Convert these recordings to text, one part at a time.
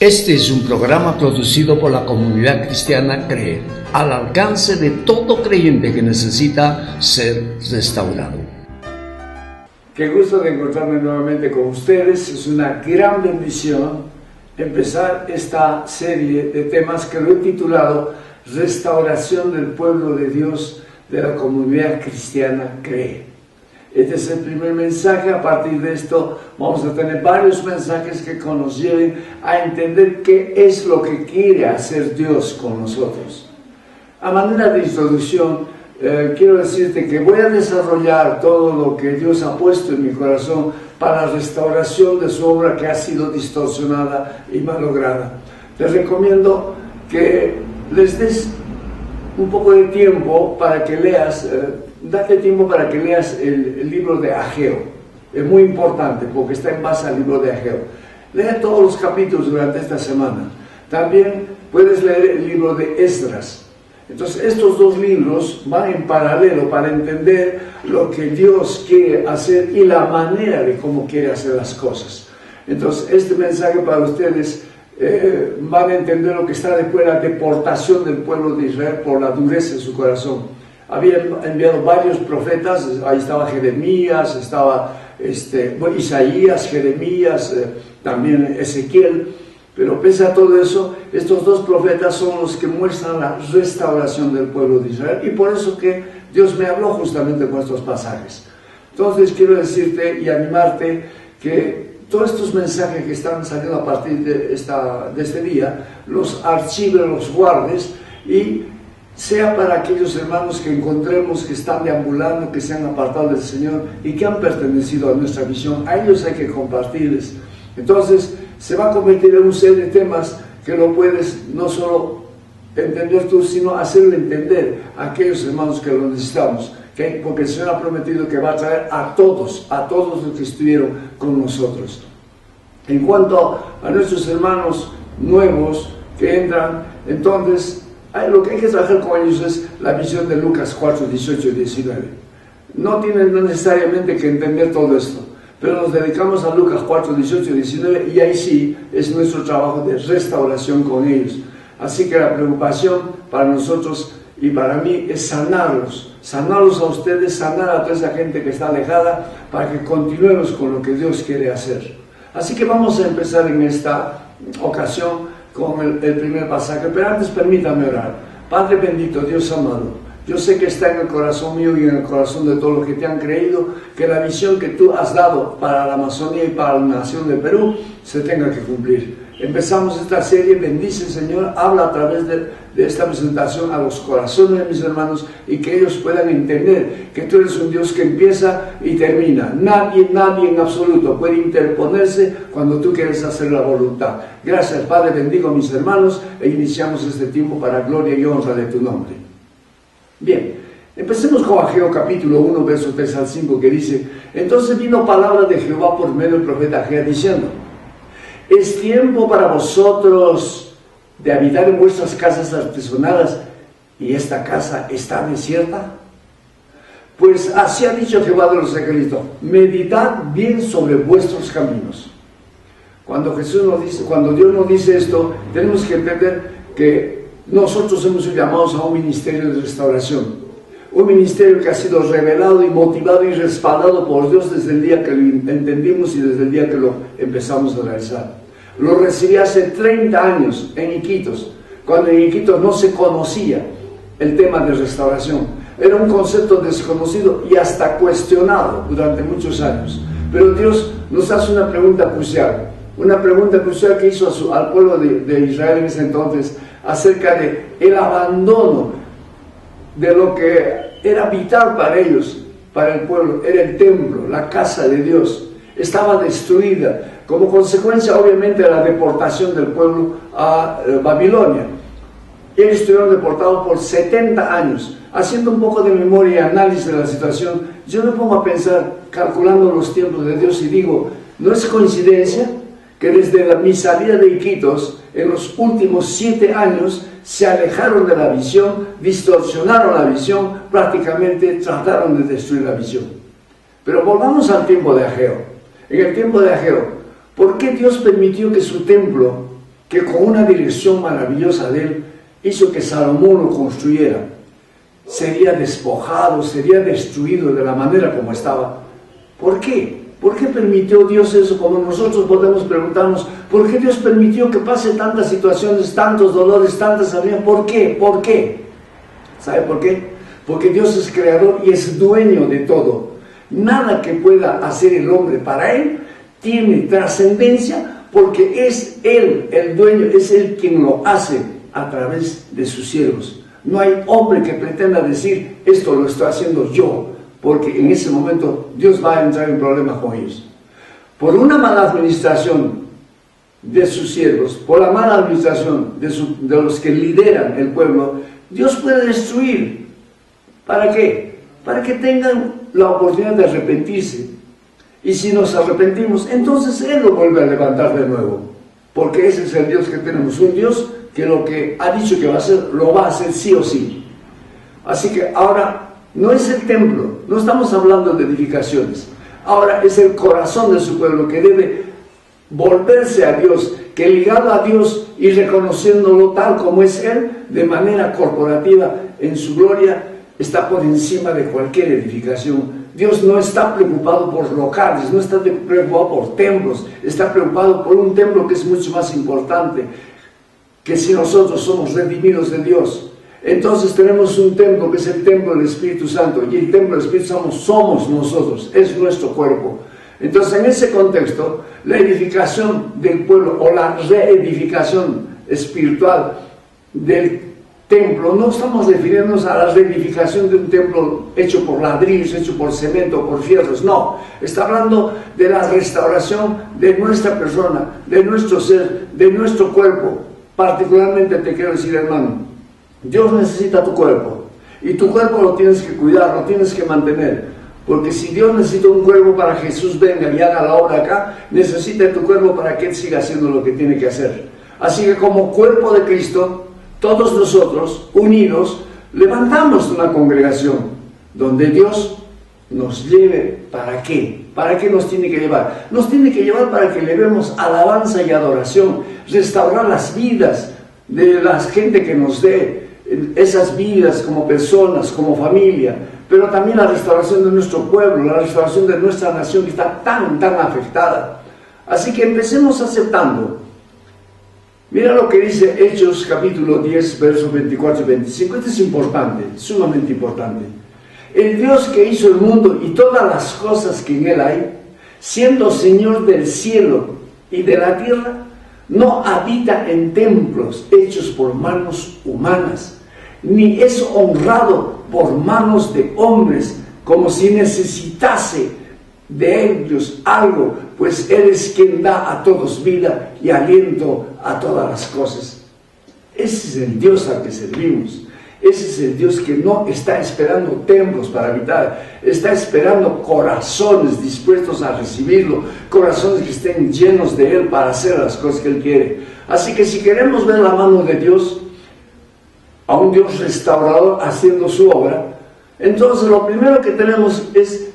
Este es un programa producido por la comunidad cristiana CREE, al alcance de todo creyente que necesita ser restaurado. Qué gusto de encontrarme nuevamente con ustedes. Es una gran bendición empezar esta serie de temas que lo he titulado Restauración del pueblo de Dios de la comunidad cristiana CREE. Este es el primer mensaje. A partir de esto vamos a tener varios mensajes que nos lleven a entender qué es lo que quiere hacer Dios con nosotros. A manera de introducción, quiero decirte que voy a desarrollar todo lo que Dios ha puesto en mi corazón para la restauración de su obra que ha sido distorsionada y malograda. Te recomiendo que les des un poco de tiempo para que leas, date tiempo para que leas el libro de Ageo. Es muy importante porque está en base al libro de Ageo. Lee todos los capítulos durante esta semana. También puedes leer el libro de Esdras. Entonces estos dos libros van en paralelo para entender lo que Dios quiere hacer y la manera de cómo quiere hacer las cosas. Entonces este mensaje para ustedes van a entender lo que está después de la deportación del pueblo de Israel por la dureza de su corazón. Había enviado varios profetas, ahí estaba Jeremías, estaba Isaías, Jeremías, también Ezequiel. Pero pese a todo eso, estos dos profetas son los que muestran la restauración del pueblo de Israel, y por eso que Dios me habló justamente con estos pasajes. Entonces quiero decirte y animarte que todos estos mensajes que están saliendo a partir de este día, los archives, los guardes, y sea para aquellos hermanos que encontremos que están deambulando, que se han apartado del Señor y que han pertenecido a nuestra visión. A ellos hay que compartirles. Entonces se va a convertir en un set de temas que lo puedes no solo entender tú, sino hacerle entender a aquellos hermanos que lo necesitamos, porque el Señor ha prometido que va a traer a todos los que estuvieron con nosotros. En cuanto a nuestros hermanos nuevos que entran, entonces lo que hay que trabajar con ellos es la visión de Lucas 4, 18 y 19. No tienen necesariamente que entender todo esto, pero nos dedicamos a Lucas 4, 18 y 19, y ahí sí es nuestro trabajo de restauración con ellos. Así que la preocupación para nosotros y para mí es sanarlos a ustedes, sanar a toda esa gente que está alejada, para que continuemos con lo que Dios quiere hacer. Así que vamos a empezar en esta ocasión con el primer pasaje, pero antes permítame orar. Padre bendito, Dios amado, yo sé que está en el corazón mío y en el corazón de todos los que te han creído, que la visión que tú has dado para la Amazonía y para la nación de Perú se tenga que cumplir. Empezamos esta serie. Bendice, Señor, habla a través de esta presentación a los corazones de mis hermanos, y que ellos puedan entender que tú eres un Dios que empieza y termina. Nadie en absoluto puede interponerse cuando tú quieres hacer la voluntad. Gracias, Padre, bendigo a mis hermanos e iniciamos este tiempo para gloria y honra de tu nombre. Bien, empecemos con Ageo capítulo 1, versos 3 al 5, que dice: Entonces vino palabra de Jehová por medio del profeta Ageo, diciendo: Es tiempo para vosotros de habitar en vuestras casas artesonadas, y esta casa está desierta. Pues así ha dicho Jehová de los ejércitos: meditad bien sobre vuestros caminos. Cuando Dios nos dice esto, tenemos que entender que nosotros hemos sido llamados a un ministerio de restauración, un ministerio que ha sido revelado y motivado y respaldado por Dios desde el día que lo entendimos y desde el día que lo empezamos a realizar. Lo recibí hace 30 años en Iquitos, cuando en Iquitos no se conocía el tema de restauración. Era un concepto desconocido y hasta cuestionado durante muchos años. Pero Dios nos hace una pregunta crucial que hizo al pueblo de Israel en ese entonces, acerca de el abandono de lo que era vital para ellos, para el pueblo. Era el templo, la casa de Dios. Estaba destruida como consecuencia, obviamente, de la deportación del pueblo a Babilonia. Ellos estuvieron deportados por 70 años. Haciendo un poco de memoria y análisis de la situación, yo me pongo a pensar, calculando los tiempos de Dios, y digo: ¿no es coincidencia que desde mi salida de Iquitos, en los últimos 7 años, se alejaron de la visión, distorsionaron la visión, prácticamente trataron de destruir la visión? Pero volvamos al tiempo de Ageo. En el tiempo de Ageo, ¿por qué Dios permitió que su templo que con una dirección maravillosa de Él hizo que Salomón lo construyera, sería despojado, sería destruido de la manera como estaba. ¿Por qué? ¿Por qué permitió Dios eso? Como nosotros podemos preguntarnos, ¿por qué Dios permitió que pase tantas situaciones, tantos dolores, tantas alegrías? ¿Por qué? ¿Por qué? ¿Sabe por qué? Porque Dios es creador y es dueño de todo. Nada que pueda hacer el hombre para Él tiene trascendencia, porque es Él el dueño, es Él quien lo hace a través de sus siervos. No hay hombre que pretenda decir, esto lo estoy haciendo yo, porque en ese momento Dios va a entrar en problemas con ellos. Por una mala administración de sus siervos, por la mala administración de los que lideran el pueblo, Dios puede destruir. ¿Para qué? Para que tengan la oportunidad de arrepentirse. Y si nos arrepentimos, entonces Él lo vuelve a levantar de nuevo. Porque ese es el Dios que tenemos, un Dios que lo que ha dicho que va a hacer, lo va a hacer sí o sí. Así que ahora no es el templo, no estamos hablando de edificaciones. Ahora es el corazón de su pueblo que debe volverse a Dios, que ligado a Dios y reconociéndolo tal como es Él, de manera corporativa, en su gloria, está por encima de cualquier edificación. Dios no está preocupado por locales, no está preocupado por templos, está preocupado por un templo que es mucho más importante, que si nosotros somos redimidos de Dios. Entonces tenemos un templo que es el templo del Espíritu Santo, y el templo del Espíritu Santo somos nosotros, es nuestro cuerpo. Entonces en ese contexto, la edificación del pueblo o la reedificación espiritual del templo, no estamos refiriéndonos a la reedificación de un templo hecho por ladrillos, hecho por cemento, por fierros, no. Está hablando de la restauración de nuestra persona, de nuestro ser, de nuestro cuerpo. Particularmente te quiero decir, hermano, Dios necesita tu cuerpo, y tu cuerpo lo tienes que cuidar, lo tienes que mantener, porque si Dios necesita un cuerpo para que Jesús venga y haga la obra acá, necesita tu cuerpo para que Él siga haciendo lo que tiene que hacer. Así que como cuerpo de Cristo, todos nosotros, unidos, levantamos una congregación donde Dios nos lleve. ¿Para qué? ¿Para qué nos tiene que llevar? Nos tiene que llevar para que le demos alabanza y adoración, restaurar las vidas de la gente que nos dé esas vidas como personas, como familia, pero también la restauración de nuestro pueblo, la restauración de nuestra nación que está tan afectada. Así que empecemos aceptando. Mira lo que dice Hechos capítulo 10, versos 24 y 25. Esto es importante, sumamente importante. El Dios que hizo el mundo y todas las cosas que en él hay, siendo Señor del cielo y de la tierra, no habita en templos hechos por manos humanas, ni es honrado por manos de hombres, como si necesitase de ellos algo, pues Él es quien da a todos vida y aliento a todas las cosas. Ese es el Dios al que servimos. Ese es el Dios que no está esperando templos para habitar, está esperando corazones dispuestos a recibirlo, corazones que estén llenos de Él para hacer las cosas que Él quiere. Así que si queremos ver la mano de Dios, a un Dios restaurador haciendo su obra, entonces lo primero que tenemos es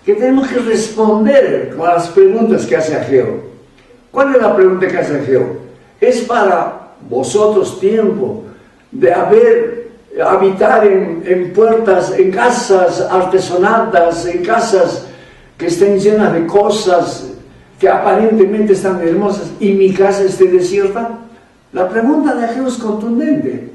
que tenemos que responder con las preguntas que hace Ageo. ¿Cuál es la pregunta que hace Ageo? ¿Es para vosotros tiempo de habitar en puertas, en casas artesonadas, en casas que estén llenas de cosas que aparentemente están hermosas, y mi casa esté desierta? La pregunta de Ageo es contundente.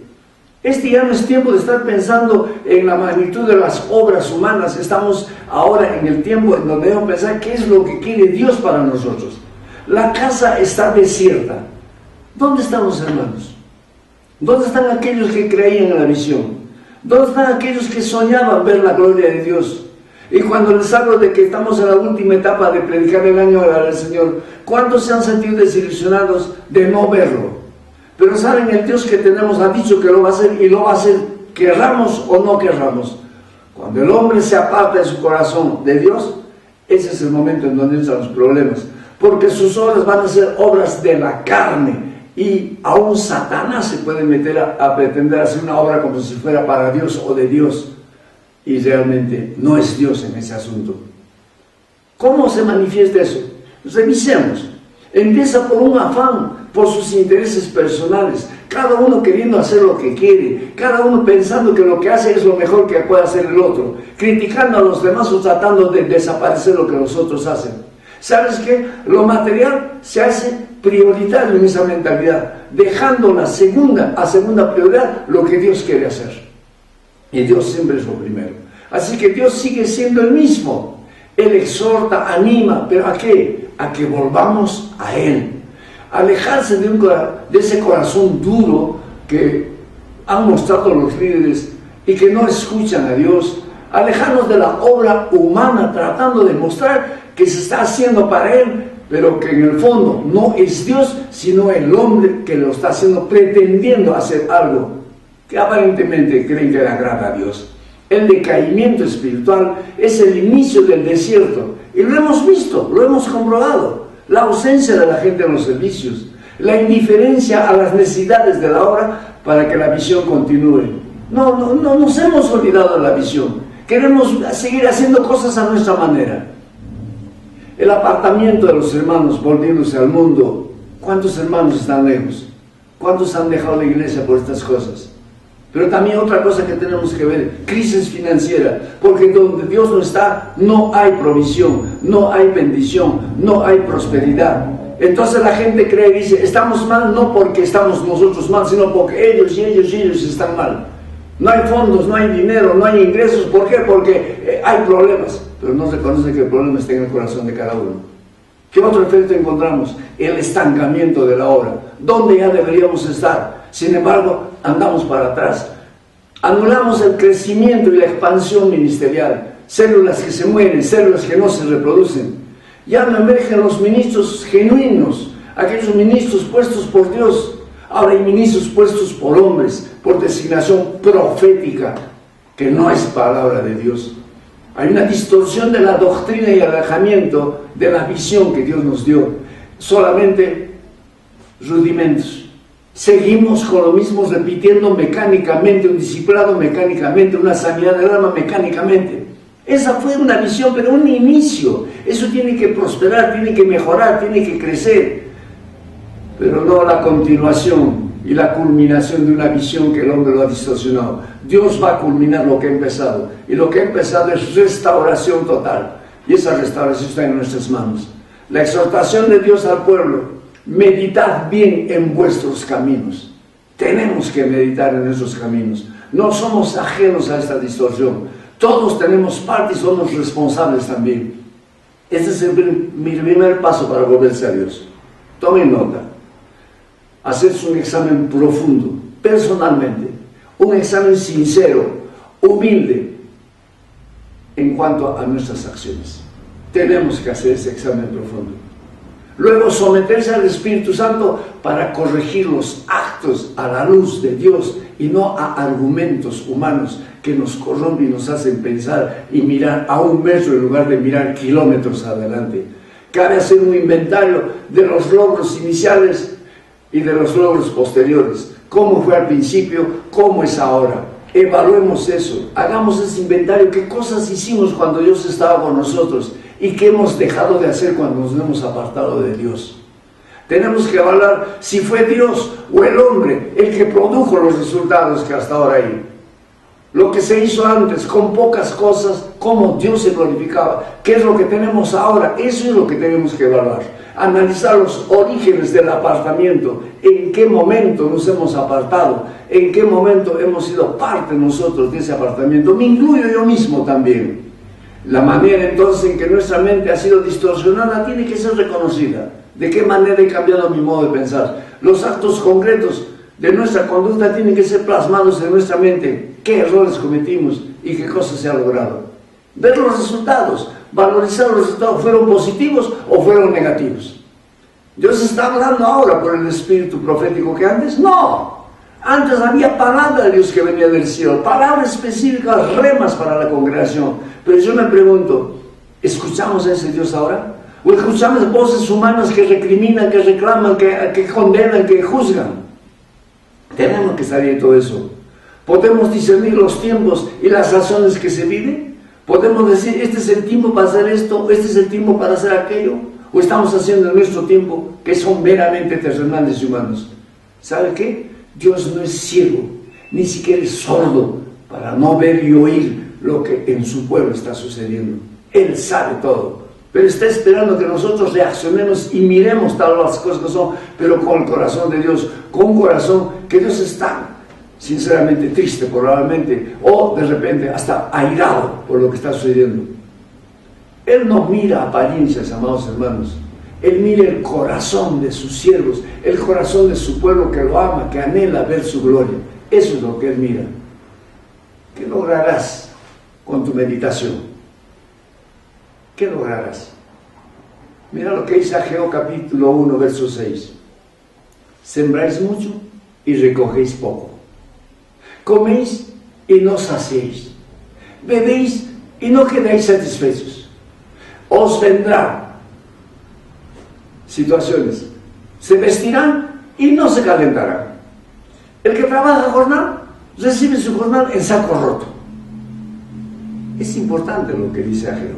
Este ya no es tiempo de estar pensando en la magnitud de las obras humanas. Estamos ahora en el tiempo en donde debemos pensar qué es lo que quiere Dios para nosotros. La casa está desierta. ¿Dónde están los hermanos? ¿Dónde están aquellos que creían en la visión? ¿Dónde están aquellos que soñaban ver la gloria de Dios? Y cuando les hablo de que estamos en la última etapa de predicar el año del Señor, ¿cuántos se han sentido desilusionados de no verlo? Pero saben, el Dios que tenemos ha dicho que lo va a hacer, y lo va a hacer querramos o no querramos. Cuando el hombre se aparta de su corazón de Dios, ese es el momento en donde entran los problemas, porque sus obras van a ser obras de la carne, y aún Satanás se puede meter a pretender hacer una obra como si fuera para Dios o de Dios, y realmente no es Dios en ese asunto. ¿Cómo se manifiesta eso? Revisemos. Empieza por un afán por sus intereses personales, cada uno queriendo hacer lo que quiere, cada uno pensando que lo que hace es lo mejor que puede hacer el otro, criticando a los demás o tratando de desaparecer lo que los otros hacen. ¿Sabes qué? Lo material se hace prioritario en esa mentalidad, dejando a segunda prioridad lo que Dios quiere hacer. Y Dios siempre es lo primero. Así que Dios sigue siendo el mismo. Él exhorta, anima, ¿pero a qué? A que volvamos a Él. Alejarse de ese corazón duro que han mostrado los líderes y que no escuchan a Dios. Alejarnos de la obra humana, tratando de mostrar que se está haciendo para Él, pero que en el fondo no es Dios, sino el hombre que lo está haciendo, pretendiendo hacer algo que aparentemente creen que le agrada a Dios. El decaimiento espiritual es el inicio del desierto, y lo hemos visto, lo hemos comprobado. La ausencia de la gente en los servicios, la indiferencia a las necesidades de la obra para que la visión continúe. No nos hemos olvidado de la visión. Queremos seguir haciendo cosas a nuestra manera. El apartamiento de los hermanos volviéndose al mundo. ¿Cuántos hermanos están lejos? ¿Cuántos han dejado la iglesia por estas cosas? Pero también otra cosa que tenemos que ver, crisis financiera, porque donde Dios no está, no hay provisión, no hay bendición, no hay prosperidad. Entonces la gente cree y dice, estamos mal no porque estamos nosotros mal, sino porque ellos están mal. No hay fondos, no hay dinero, no hay ingresos. ¿Por qué? Porque hay problemas, pero no se reconoce que el problema está en el corazón de cada uno. ¿Qué otro efecto encontramos? El estancamiento de la obra, donde ya deberíamos estar. Sin embargo, andamos para atrás. Anulamos el crecimiento y la expansión ministerial. Células que se mueren, células que no se reproducen. Ya no emergen los ministros genuinos, aquellos ministros puestos por Dios. Ahora hay ministros puestos por hombres, por designación profética, que no es palabra de Dios. Hay una distorsión de la doctrina y alejamiento de la visión que Dios nos dio. Solamente rudimentos. Seguimos con lo mismo, repitiendo mecánicamente, un discipulado mecánicamente, una sanidad del alma mecánicamente. Esa fue una visión, pero un inicio. Eso tiene que prosperar, tiene que mejorar, tiene que crecer. Pero no la continuación y la culminación de una visión que el hombre lo ha distorsionado. Dios va a culminar lo que ha empezado. Y lo que ha empezado es restauración total. Y esa restauración está en nuestras manos. La exhortación de Dios al pueblo. Meditad bien en vuestros caminos. Tenemos que meditar en nuestros caminos. No somos ajenos a esta distorsión. Todos tenemos parte y somos responsables también. Este es mi primer paso para volverse a Dios. Tomen nota. Hacerse un examen profundo, personalmente. Un examen sincero, humilde, en cuanto a nuestras acciones. Tenemos que hacer ese examen profundo. Luego someterse al Espíritu Santo para corregir los actos a la luz de Dios y no a argumentos humanos que nos corrompen y nos hacen pensar y mirar a un metro en lugar de mirar kilómetros adelante. Cabe hacer un inventario de los logros iniciales y de los logros posteriores. Cómo fue al principio, cómo es ahora. Evaluemos eso, hagamos ese inventario. ¿Qué cosas hicimos cuando Dios estaba con nosotros? ¿Y qué hemos dejado de hacer cuando nos hemos apartado de Dios? Tenemos que evaluar si fue Dios o el hombre el que produjo los resultados que hasta ahora hay. Lo que se hizo antes con pocas cosas, cómo Dios se glorificaba. ¿Qué es lo que tenemos ahora? Eso es lo que tenemos que evaluar. Analizar los orígenes del apartamiento. ¿En qué momento nos hemos apartado? ¿En qué momento hemos sido parte nosotros de ese apartamiento? Me incluyo yo mismo también. La manera entonces en que nuestra mente ha sido distorsionada tiene que ser reconocida. ¿De qué manera he cambiado mi modo de pensar? Los actos concretos de nuestra conducta tienen que ser plasmados en nuestra mente. ¿Qué errores cometimos y qué cosas se ha logrado? Ver los resultados, valorizar los resultados. ¿Fueron positivos o fueron negativos? ¿Dios está hablando ahora por el espíritu profético que antes? No. Antes había palabra de Dios que venía del cielo, palabras específicas, remas para la congregación. Pero yo me pregunto, ¿escuchamos a ese Dios ahora? ¿O escuchamos voces humanas que recriminan, que reclaman, que condenan, que juzgan? Tenemos que salir de todo eso. ¿Podemos discernir los tiempos y las razones que se viven? ¿Podemos decir, este es el tiempo para hacer esto, este es el tiempo para hacer aquello? o estamos haciendo en nuestro tiempo que son meramente terrenales y humanos. ¿Sabe qué? Dios no es ciego, ni siquiera es sordo para no ver y oír lo que en su pueblo está sucediendo. Él sabe todo, pero está esperando que nosotros reaccionemos y miremos tal las cosas que son, pero con el corazón de Dios, con un corazón que Dios está sinceramente triste probablemente, o de repente hasta airado por lo que está sucediendo. Él no mira apariencias, amados hermanos. Él mira el corazón de sus siervos, el corazón de su pueblo que lo ama, que anhela ver su gloria. Eso es lo que Él mira. ¿Qué lograrás con tu meditación? ¿Qué lograrás? Mira lo que dice Ageo capítulo 1, verso 6. Sembráis mucho y recogéis poco. Coméis y no saciéis. Bebéis y no quedáis satisfechos. Os vendrán situaciones. Se vestirán y no se calentarán. El que trabaja jornal recibe su jornal en saco roto. Es importante lo que dice Ageo.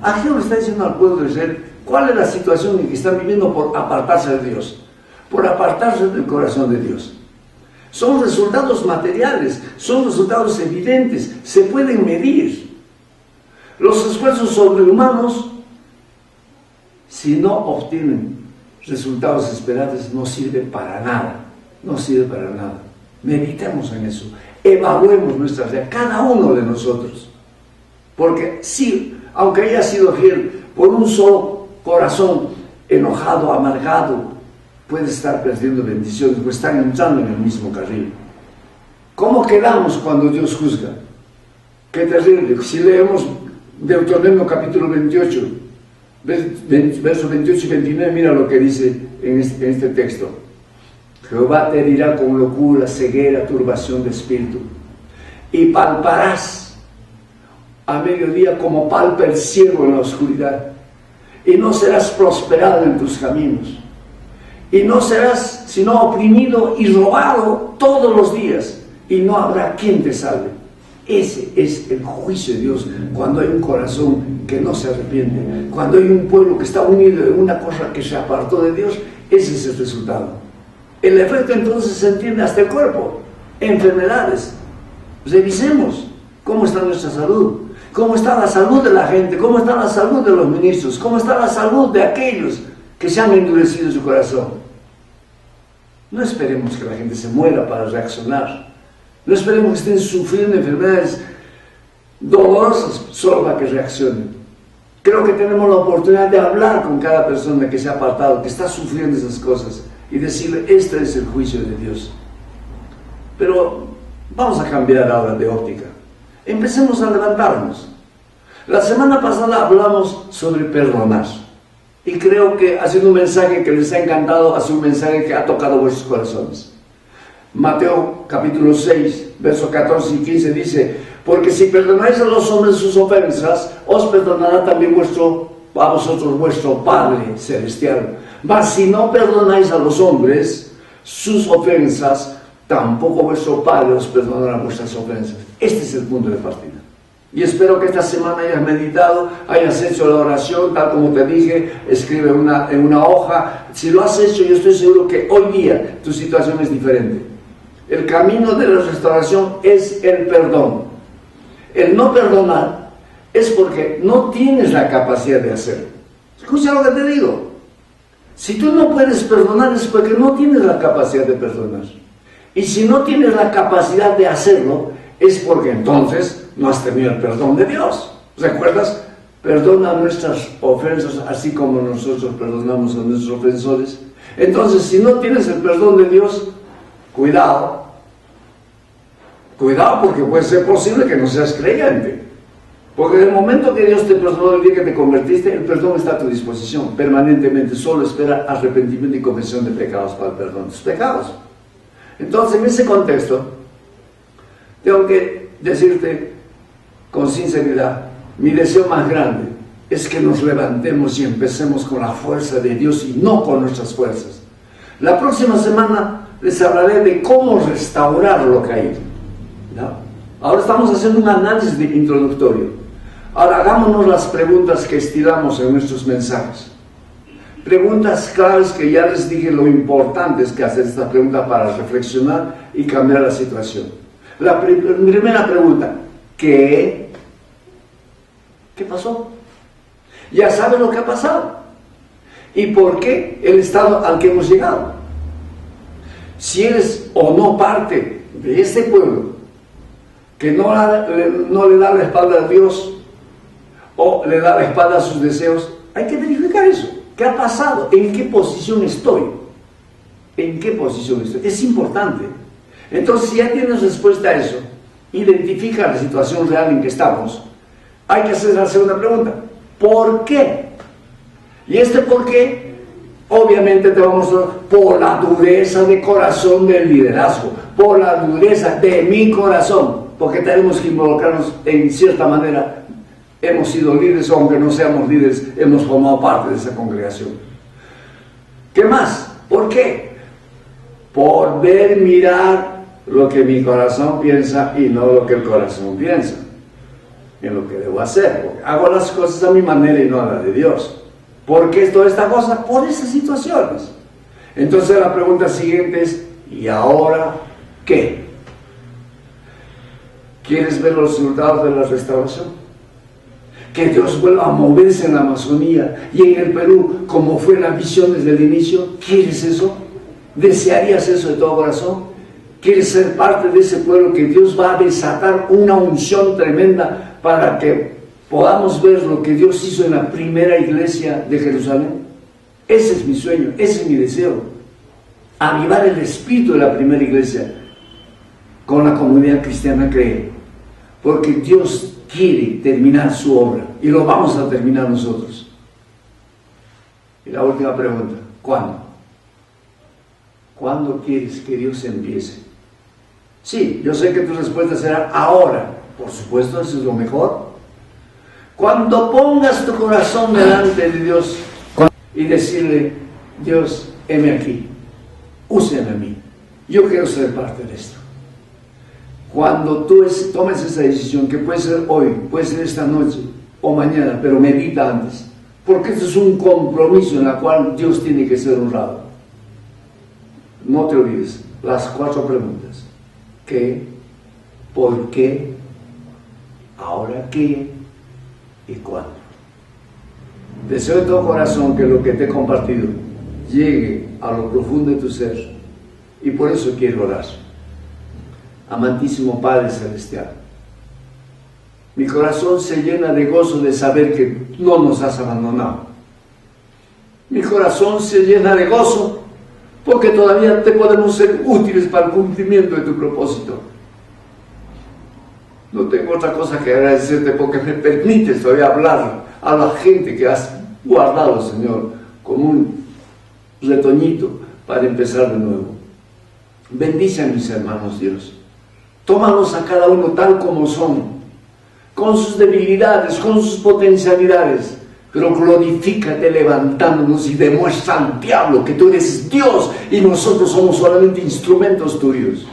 Ageo le está diciendo al pueblo de Israel cuál es la situación en que están viviendo por apartarse de Dios, por apartarse del corazón de Dios. Son resultados materiales, son resultados evidentes, se pueden medir. Los esfuerzos sobrehumanos, si no obtienen resultados esperados, no sirven para nada, no sirve para nada. Meditemos en eso, evaluemos nuestra vida, cada uno de nosotros. Porque sí, aunque haya sido fiel por un solo corazón enojado, amargado, puede estar perdiendo bendiciones, o están entrando en el mismo carril. ¿Cómo quedamos cuando Dios juzga? Qué terrible. Si leemos Deuteronomio capítulo 28, versos 28 y 29, mira lo que dice en este texto. Jehová te herirá con locura, ceguera, turbación de espíritu, y palparás a mediodía como palpa el ciego en la oscuridad, y no serás prosperado en tus caminos, y no serás sino oprimido y robado todos los días, y no habrá quien te salve. Ese es el juicio de Dios cuando hay un corazón que no se arrepiente, cuando hay un pueblo que está unido en una cosa que se apartó de Dios. Ese es el resultado. El efecto entonces se entiende hasta el cuerpo, enfermedades. Revisemos cómo está nuestra salud, cómo está la salud de la gente, cómo está la salud de los ministros, cómo está la salud de aquellos que se han endurecido su corazón. No esperemos que la gente se muera para reaccionar. No esperemos que estén sufriendo enfermedades dolorosas solo para que reaccionen. Creo que tenemos la oportunidad de hablar con cada persona que se ha apartado, que está sufriendo esas cosas, y decirle, este es el juicio de Dios. Pero vamos a cambiar ahora de óptica. Empecemos a levantarnos. La semana pasada hablamos sobre perdonar. Y creo que ha sido un mensaje que les ha encantado, ha sido un mensaje que ha tocado vuestros corazones. Mateo capítulo 6, versos 14 y 15 dice, porque si perdonáis a los hombres sus ofensas, os perdonará también a vosotros vuestro Padre Celestial. Mas si no perdonáis a los hombres sus ofensas, tampoco vuestro Padre os perdonará vuestras ofensas. Este es el punto de partida. Y espero que esta semana hayas meditado, hayas hecho la oración, tal como te dije, escribe en una hoja. Si lo has hecho, yo estoy seguro que hoy día tu situación es diferente. El camino de la restauración es el perdón. El no perdonar es porque no tienes la capacidad de hacerlo. Escucha lo que te digo. Si tú no puedes perdonar es porque no tienes la capacidad de perdonar. Y si no tienes la capacidad de hacerlo, es porque entonces no has tenido el perdón de Dios. ¿Recuerdas? Perdona nuestras ofensas así como nosotros perdonamos a nuestros ofensores. Entonces, si no tienes el perdón de Dios, cuidado. Cuidado, porque puede ser posible que no seas creyente. Porque en el momento que Dios te perdonó, el día que te convertiste, el perdón está a tu disposición permanentemente. Solo espera arrepentimiento y confesión de pecados para el perdón de tus pecados. Entonces, en ese contexto, tengo que decirte con sinceridad, mi deseo más grande es que nos levantemos y empecemos con la fuerza de Dios y no con nuestras fuerzas. La próxima semana les hablaré de cómo restaurar lo caído, ¿no? Ahora estamos haciendo un análisis introductorio. Ahora hagámonos las preguntas que estiramos en nuestros mensajes. Preguntas claves que ya les dije lo importante es que hacer esta pregunta para reflexionar y cambiar la situación. La primera pregunta, ¿qué pasó? Ya saben lo que ha pasado y por qué el estado al que hemos llegado. Si eres o no parte de este pueblo que no le da la espalda a Dios o le da la espalda a sus deseos, hay que verificar eso. ¿Qué ha pasado? ¿En qué posición estoy? ¿En qué posición estoy? Es importante. Entonces, si ya tienes respuesta a eso, identifica la situación real en que estamos, hay que hacer la segunda pregunta. ¿Por qué? Y este por qué, obviamente te vamos a mostrar por la dureza de corazón del liderazgo, por la dureza de mi corazón, porque tenemos que involucrarnos en cierta manera. Hemos sido líderes, o aunque no seamos líderes, hemos formado parte de esa congregación. ¿Qué más? ¿Por qué? Por ver, mirar lo que mi corazón piensa y no lo que el corazón piensa. En lo que debo hacer. Porque hago las cosas a mi manera y no a la de Dios. ¿Por qué toda esta cosa? Por esas situaciones. Entonces la pregunta siguiente es, ¿y ahora qué? ¿Quieres ver los resultados de la restauración? Que Dios vuelva a moverse en la Amazonía y en el Perú, como fue la visión desde el inicio. ¿Quieres eso? ¿Desearías eso de todo corazón? ¿Quieres ser parte de ese pueblo que Dios va a desatar una unción tremenda para que podamos ver lo que Dios hizo en la primera iglesia de Jerusalén? Ese es mi sueño, ese es mi deseo. Avivar el espíritu de la primera iglesia con la comunidad cristiana Cree, porque Dios quiere terminar su obra y lo vamos a terminar nosotros. Y la última pregunta, ¿cuándo? ¿Cuándo quieres que Dios empiece? Sí, yo sé que tu respuesta será ahora. Por supuesto, eso es lo mejor. Cuando pongas tu corazón delante de Dios y decirle, Dios, heme aquí, úseme a mí, yo quiero ser parte de esto. Cuando tú tomes esa decisión, que puede ser hoy, puede ser esta noche o mañana, pero medita antes, porque esto es un compromiso en el cual Dios tiene que ser honrado. No te olvides las 4 preguntas: ¿qué? ¿Por qué? ¿Ahora qué? ¿Y cuándo? Deseo de todo corazón que lo que te he compartido llegue a lo profundo de tu ser, y por eso quiero orar. Amantísimo Padre Celestial, mi corazón se llena de gozo de saber que no nos has abandonado. Mi corazón se llena de gozo porque todavía te podemos ser útiles para el cumplimiento de tu propósito. No tengo otra cosa que agradecerte porque me permites todavía hablar a la gente que has guardado, Señor, como un retoñito para empezar de nuevo. Bendice a mis hermanos, Dios. Tómalos a cada uno tal como son, con sus debilidades, con sus potencialidades, pero glorifícate levantándonos y demuestra al diablo que tú eres Dios y nosotros somos solamente instrumentos tuyos.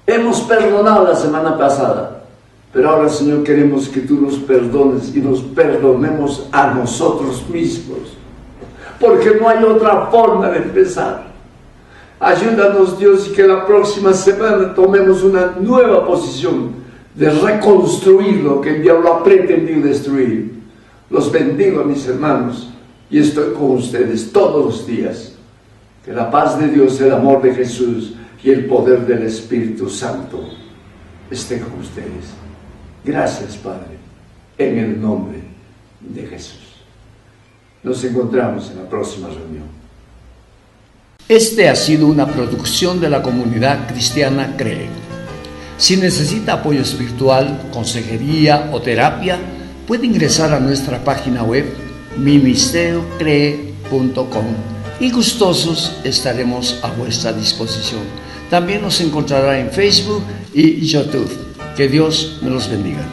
Hemos perdonado la semana pasada, pero ahora, Señor, queremos que tú nos perdones y nos perdonemos a nosotros mismos, porque no hay otra forma de empezar. Ayúdanos, Dios, y que la próxima semana tomemos una nueva posición de reconstruir lo que el diablo ha pretendido destruir. Los bendigo, mis hermanos, y estoy con ustedes todos los días. Que la paz de Dios, el amor de Jesús y el poder del Espíritu Santo esté con ustedes. Gracias, Padre, en el nombre de Jesús. Nos encontramos en la próxima reunión. Este ha sido una producción de la comunidad cristiana Cree. Si necesita apoyo espiritual, consejería o terapia, puede ingresar a nuestra página web ministeriocree.com y gustosos estaremos a vuestra disposición. También nos encontrará en Facebook y YouTube. Que Dios me los bendiga.